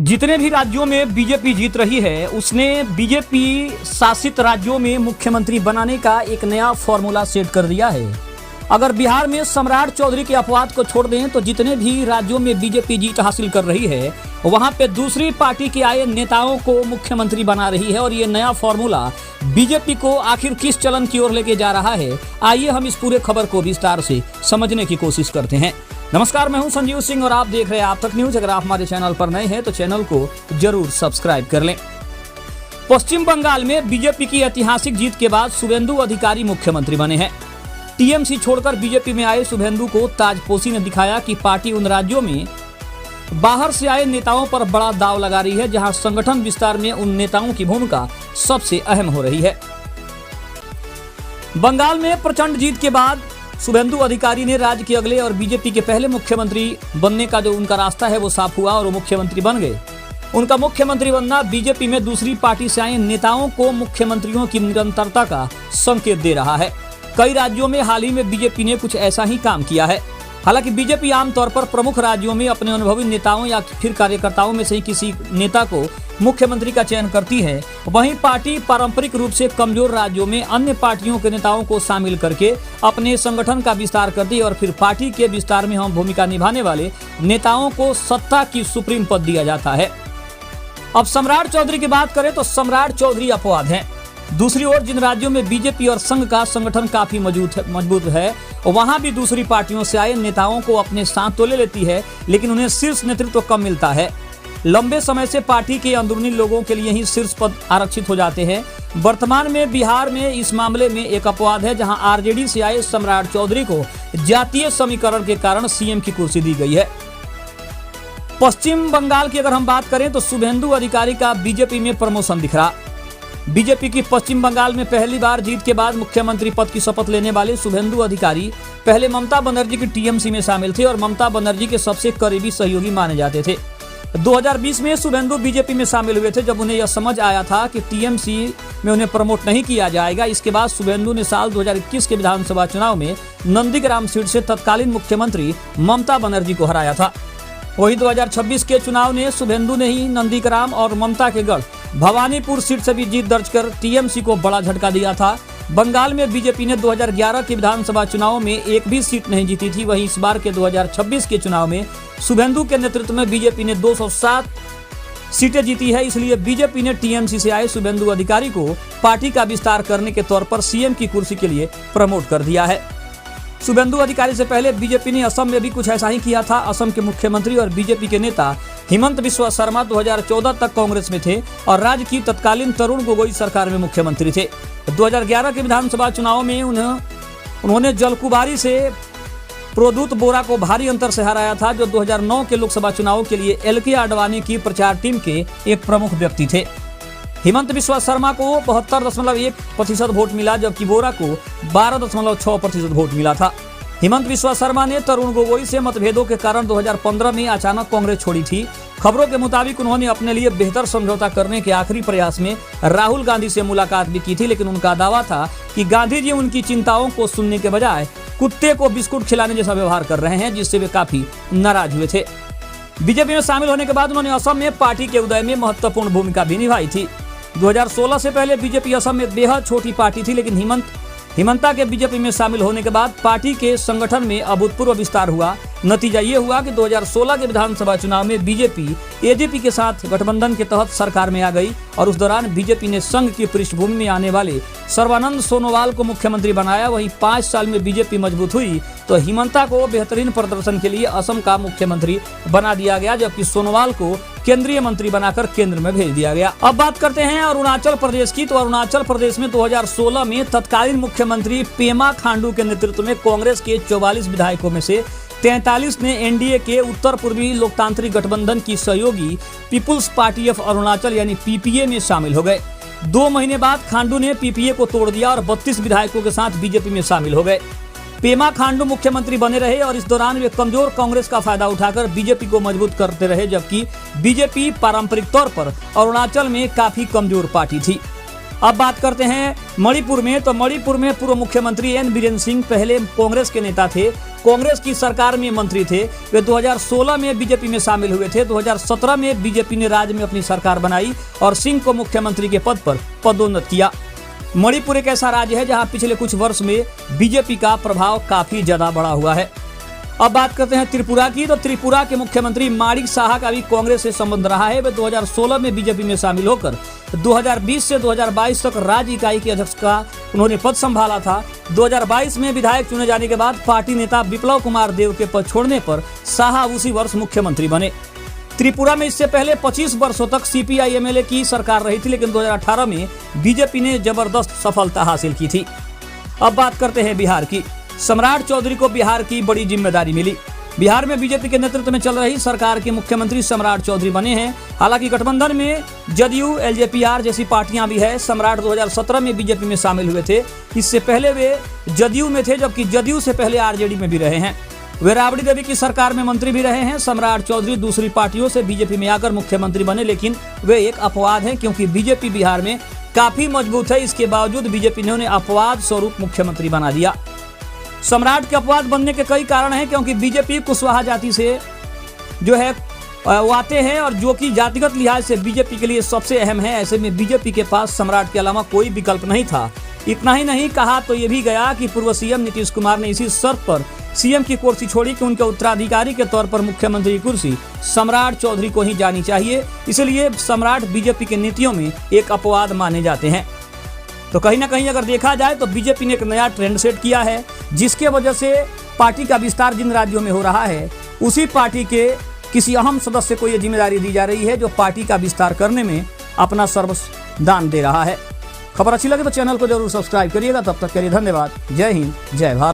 जितने भी राज्यों में बीजेपी जीत रही है, उसने बीजेपी शासित राज्यों में मुख्यमंत्री बनाने का एक नया फॉर्मूला सेट कर दिया है। अगर बिहार में सम्राट चौधरी के अपवाद को छोड़ दें तो जितने भी राज्यों में बीजेपी जीत हासिल कर रही है, वहां पे दूसरी पार्टी के आए नेताओं को मुख्यमंत्री बना रही है। और ये नया फॉर्मूला बीजेपी को आखिर किस चलन की ओर लेके जा रहा है, आइए हम इस पूरे खबर को विस्तार से समझने की कोशिश करते हैं। नमस्कार, मैं हूं संजीव सिंह और आप देख रहे हैं आप तक न्यूज। अगर आप हमारे चैनल पर नए हैं तो चैनल को जरूर सब्सक्राइब कर लें। पश्चिम बंगाल में बीजेपी की ऐतिहासिक जीत के बाद शुभेंदु अधिकारी मुख्यमंत्री बने हैं। टीएमसी छोड़कर बीजेपी में आए शुभेंदु को ताजपोशी ने दिखाया कि पार्टी उन राज्यों में बाहर से आए नेताओं पर बड़ा दांव लगा रही है, जहां संगठन विस्तार में उन नेताओं की भूमिका सबसे अहम हो रही है। बंगाल में प्रचंड जीत के बाद शुभेंदु अधिकारी ने राज्य के अगले और बीजेपी के पहले मुख्यमंत्री बनने का जो उनका रास्ता है वो साफ हुआ और वो मुख्यमंत्री बन गए। उनका मुख्यमंत्री बनना बीजेपी में दूसरी पार्टी से आए नेताओं को मुख्यमंत्रियों की निरंतरता का संकेत दे रहा है। कई राज्यों में हाल ही में बीजेपी ने कुछ ऐसा ही काम किया है। हालांकि बीजेपी आमतौर पर प्रमुख राज्यों में अपने अनुभवी नेताओं या फिर कार्यकर्ताओं में से ही किसी नेता को मुख्यमंत्री का चयन करती है। वहीं पार्टी पारंपरिक रूप से कमजोर राज्यों में अन्य पार्टियों के नेताओं को शामिल करके अपने संगठन का विस्तार करती है और फिर पार्टी के विस्तार में हम भूमिका निभाने वाले नेताओं को सत्ता की सुप्रीम पद दिया जाता है। अब सम्राट चौधरी की बात करें तो सम्राट चौधरी अपवाद हैं। दूसरी ओर जिन राज्यों में बीजेपी और संघ का संगठन काफी मजबूत है, वहां भी दूसरी पार्टियों से आए नेताओं को अपने साथ तो ले लेती है, लेकिन उन्हें शीर्ष नेतृत्व कम मिलता है। लंबे समय से पार्टी के अंदरूनी लोगों के लिए ही शीर्ष पद आरक्षित हो जाते हैं। वर्तमान में बिहार में इस मामले में एक अपवाद है, जहां आरजेडी से आए सम्राट चौधरी को जातीय समीकरण के कारण सीएम की कुर्सी दी गई है। पश्चिम बंगाल की अगर हम बात करें तो शुभेंदु अधिकारी का बीजेपी में प्रमोशन दिख रहा। बीजेपी की पश्चिम बंगाल में पहली बार जीत के बाद मुख्यमंत्री पद की शपथ लेने वाले शुभेंदु अधिकारी पहले ममता बनर्जी की टीएमसी में शामिल थे और ममता बनर्जी के सबसे करीबी सहयोगी माने जाते थे। 2020 में शुभेंदु बीजेपी में शामिल हुए थे, जब उन्हें यह समझ आया था कि टीएमसी में उन्हें प्रमोट नहीं किया जाएगा। इसके बाद शुभेंदु ने साल 2021 के विधानसभा चुनाव में नंदीग्राम सीट से तत्कालीन मुख्यमंत्री ममता बनर्जी को हराया था। वहीं 2026 के चुनाव ने शुभेंदु ने ही नंदीग्राम और ममता के गढ़ भवानीपुर सीट से भी जीत दर्ज कर टीएमसी को बड़ा झटका दिया था। बंगाल में बीजेपी ने 2011 के विधानसभा चुनाव में एक भी सीट नहीं जीती थी। वहीं इस बार के 2026 के चुनाव में शुभेंदु के नेतृत्व में बीजेपी ने 207 सीटें जीती है। इसलिए बीजेपी ने टीएमसी से आए शुभेंदु अधिकारी को पार्टी का विस्तार करने के तौर पर सीएम की कुर्सी के लिए प्रमोट कर दिया है। शुभेंदु अधिकारी से पहले बीजेपी ने असम में भी कुछ ऐसा ही किया था। असम के मुख्यमंत्री और बीजेपी के नेता हिमंत बिस्वा शर्मा 2014 तक कांग्रेस में थे और राज्य की तत्कालीन तरुण गोगोई सरकार में मुख्यमंत्री थे। 2011 के विधानसभा चुनाव में उन्होंने जलकुबारी से प्रोद्युत बोरा को भारी अंतर से हराया था, जो 2009 के लोकसभा चुनाव के लिए एलके आडवाणी की प्रचार टीम के एक प्रमुख व्यक्ति थे। हिमंत बिस्वा शर्मा को 72.1% वोट मिला, जबकि बोरा को 12.6% वोट मिला था। हिमंत बिस्वा शर्मा ने तरुण गोगोई से मतभेदों के कारण 2015 में अचानक कांग्रेस छोड़ी थी। खबरों के मुताबिक उन्होंने अपने लिए बेहतर समझौता करने के आखिरी प्रयास में राहुल गांधी से मुलाकात भी की थी, लेकिन उनका दावा था कि गांधी जी उनकी चिंताओं को सुनने के बजाय कुत्ते को बिस्कुट खिलाने जैसा व्यवहार कर रहे हैं, जिससे वे काफी नाराज हुए थे। बीजेपी में शामिल होने के बाद उन्होंने असम में पार्टी के उदय में महत्वपूर्ण भूमिका भी निभाई थी। 2016 से पहले बीजेपी असम में बेहद छोटी पार्टी थी, लेकिन हिमंता के बीजेपी में शामिल होने के बाद पार्टी के संगठन में अभूतपूर्व विस्तार हुआ। नतीजा ये हुआ कि 2016 के विधानसभा चुनाव में बीजेपी एजेपी के साथ गठबंधन के तहत सरकार में आ गई और उस दौरान बीजेपी ने संघ की पृष्ठभूमि में आने वाले सर्बानंद सोनोवाल को मुख्यमंत्री बनाया। वहीं 5 साल में बीजेपी मजबूत हुई तो हिमंता को बेहतरीन प्रदर्शन के लिए असम का मुख्यमंत्री बना दिया गया, जबकि सोनोवाल को केंद्रीय मंत्री बनाकर केंद्र में भेज दिया गया। अब बात करते हैं अरुणाचल प्रदेश की। तो अरुणाचल प्रदेश में 2016 में तत्कालीन मुख्यमंत्री पेमा खांडू के नेतृत्व में कांग्रेस के 44 विधायकों में से 43 ने एनडीए के उत्तर पूर्वी लोकतांत्रिक गठबंधन की सहयोगी पीपुल्स पार्टी ऑफ अरुणाचल यानी पीपीए में शामिल हो गए। 2 महीने बाद खांडू ने पीपीए को तोड़ दिया और 32 विधायकों के साथ बीजेपी में शामिल हो गए। पेमा खांडू मुख्यमंत्री बने रहे और इस दौरान वे कमजोर कांग्रेस का फायदा उठाकर बीजेपी को मजबूत करते रहे, जबकि बीजेपी पारंपरिक तौर पर अरुणाचल में काफी कमजोर पार्टी थी। अब बात करते हैं मणिपुर में। तो मणिपुर में पूर्व मुख्यमंत्री एन बीरेन सिंह पहले कांग्रेस के नेता थे, कांग्रेस की सरकार में मंत्री थे। वे 2016 में बीजेपी में शामिल हुए थे। 2017 में बीजेपी ने राज्य में अपनी सरकार बनाई और सिंह को मुख्यमंत्री के पद पर पदोन्नत किया। मणिपुर एक ऐसा राज्य है जहां पिछले कुछ वर्ष में बीजेपी का प्रभाव काफी ज्यादा बढ़ा हुआ है। अब बात करते हैं त्रिपुरा की। तो त्रिपुरा के मुख्यमंत्री माणिक साहा का भी कांग्रेस से संबंध रहा है। वे 2016 में बीजेपी में शामिल होकर 2020 से 2022 तक राज्य इकाई के अध्यक्ष का उन्होंने पद संभाला था। 2022 में विधायक चुने जाने के बाद पार्टी नेता विप्लव कुमार देव के पद छोड़ने पर साहा उसी वर्ष मुख्यमंत्री बने। त्रिपुरा में इससे पहले 25 वर्षों तक CPI-MLA की सरकार रही थी, लेकिन 2018 में बीजेपी ने जबरदस्त सफलता हासिल की थी। अब बात करते हैं बिहार की। सम्राट चौधरी को बिहार की बड़ी जिम्मेदारी मिली। बिहार में बीजेपी के नेतृत्व में चल रही सरकार के मुख्यमंत्री सम्राट चौधरी बने हैं। हालांकि गठबंधन में जदयू, LJP-R जैसी पार्टियां भी है। सम्राट 2017 में बीजेपी में शामिल हुए थे। इससे पहले वे जदयू में थे, जबकि जदयू से पहले RJD में भी रहे हैं। वे राबड़ी देवी की सरकार में मंत्री भी रहे हैं। सम्राट चौधरी दूसरी पार्टियों से बीजेपी में आकर मुख्यमंत्री बने, लेकिन वे एक अपवाद हैं, क्योंकि बीजेपी बिहार में काफी मजबूत है। इसके बावजूद बीजेपी ने उन्हें अपवाद स्वरूप मुख्यमंत्री बना दिया। सम्राट के अपवाद बनने के कई कारण हैं, क्योंकि बीजेपी कुशवाहा जाति से जो है वो आते हैं और जो कि जातिगत लिहाज से बीजेपी के लिए सबसे अहम है। ऐसे में बीजेपी के पास सम्राट के अलावा कोई विकल्प नहीं था। इतना ही नहीं, कहा तो ये भी गया कि पूर्व CM नीतीश कुमार ने इसी शर्त पर CM की कुर्सी छोड़ी कि उनके उत्तराधिकारी के तौर पर मुख्यमंत्री की कुर्सी सम्राट चौधरी को ही जानी चाहिए। इसलिए सम्राट बीजेपी की नीतियों में एक अपवाद माने जाते हैं। तो कहीं ना कहीं अगर देखा जाए तो बीजेपी ने एक नया ट्रेंड सेट किया है, जिसके वजह से पार्टी का विस्तार जिन राज्यों में हो रहा है, उसी पार्टी के किसी अहम सदस्य को यह जिम्मेदारी दी जा रही है, जो पार्टी का विस्तार करने में अपना सर्वस्व दान दे रहा है। खबर अच्छी लगे तो चैनल को जरूर सब्सक्राइब करिएगा। तब तक के लिए धन्यवाद। जय हिंद, जय भारत।